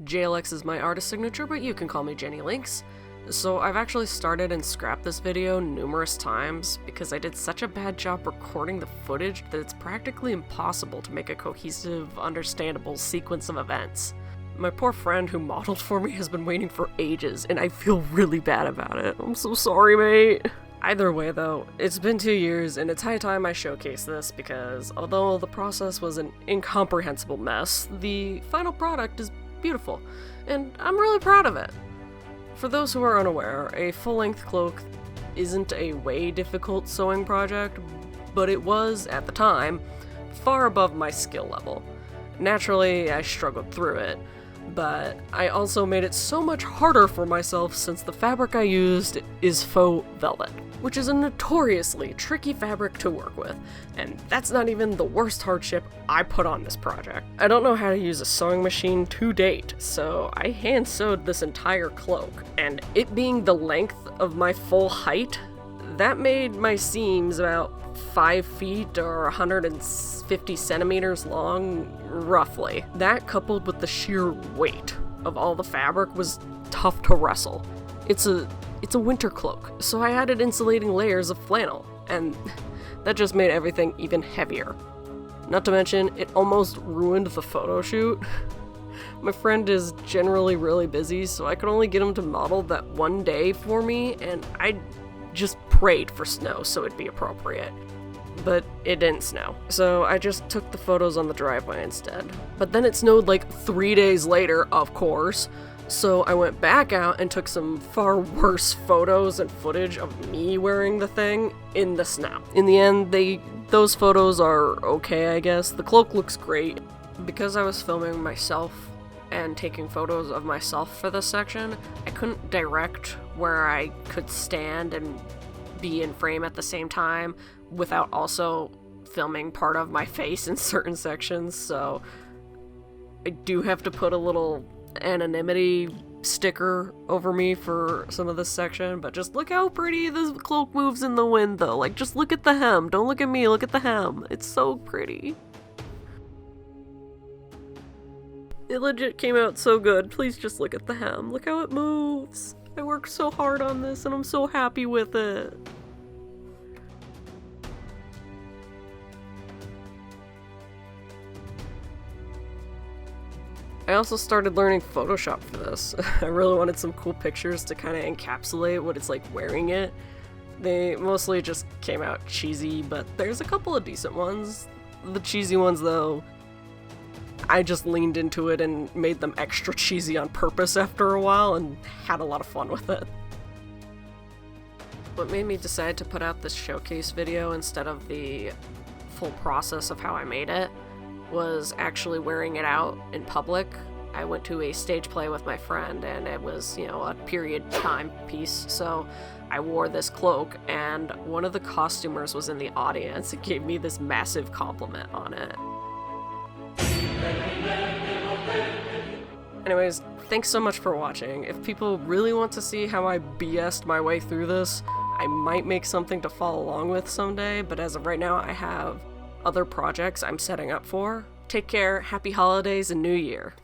JLX is my artist signature, but you can call me Jenny Links. So I've actually started and scrapped this video numerous times because I did such a bad job recording the footage that it's practically impossible to make a cohesive, understandable sequence of events. My poor friend who modeled for me has been waiting for ages, and I feel really bad about it. I'm so sorry, mate. Either way though, it's been 2 years and it's high time I showcase this because although the process was an incomprehensible mess, the final product is beautiful, and I'm really proud of it. For those who are unaware, a full-length cloak isn't a way difficult sewing project, but it was, at the time, far above my skill level. Naturally, I struggled through it, but I also made it so much harder for myself since the fabric I used is faux velvet, which is a notoriously tricky fabric to work with, and that's not even the worst hardship I put on this project. I don't know how to use a sewing machine to date, so I hand sewed this entire cloak, and it being the length of my full height, that made my seams about 5 feet or 150 centimeters long, roughly. That coupled with the sheer weight of all the fabric was tough to wrestle. It's a winter cloak, so I added insulating layers of flannel, and that just made everything even heavier. Not to mention, it almost ruined the photo shoot. My friend is generally really busy, so I could only get him to model that one day for me, and I just prayed for snow so it'd be appropriate. But it didn't snow, so I just took the photos on the driveway instead. But then it snowed like 3 days later, of course, so I went back out and took some far worse photos and footage of me wearing the thing in the snow. In the end, those photos are okay, I guess. The cloak looks great. Because I was filming myself and taking photos of myself for this section, I couldn't direct where I could stand and be in frame at the same time without also filming part of my face in certain sections, so I do have to put a little anonymity sticker over me for some of this section, but just look how pretty this cloak moves in the wind though. Like, just look at the hem. Don't look at me, look at the hem. It's so pretty. It legit came out so good. Please just look at the hem. Look how it moves. I worked so hard on this and I'm so happy with it. I also started learning Photoshop for this. I really wanted some cool pictures to kind of encapsulate what it's like wearing it. They mostly just came out cheesy, but there's a couple of decent ones. The cheesy ones though, I just leaned into it and made them extra cheesy on purpose after a while and had a lot of fun with it. What made me decide to put out this showcase video instead of the full process of how I made it was actually wearing it out in public. I went to a stage play with my friend and it was, a period time piece, so I wore this cloak and one of the costumers was in the audience and gave me this massive compliment on it. Anyways, thanks so much for watching. If people really want to see how I BS'd my way through this, I might make something to follow along with someday, but as of right now I have other projects I'm setting up for. Take care, happy holidays, and New Year.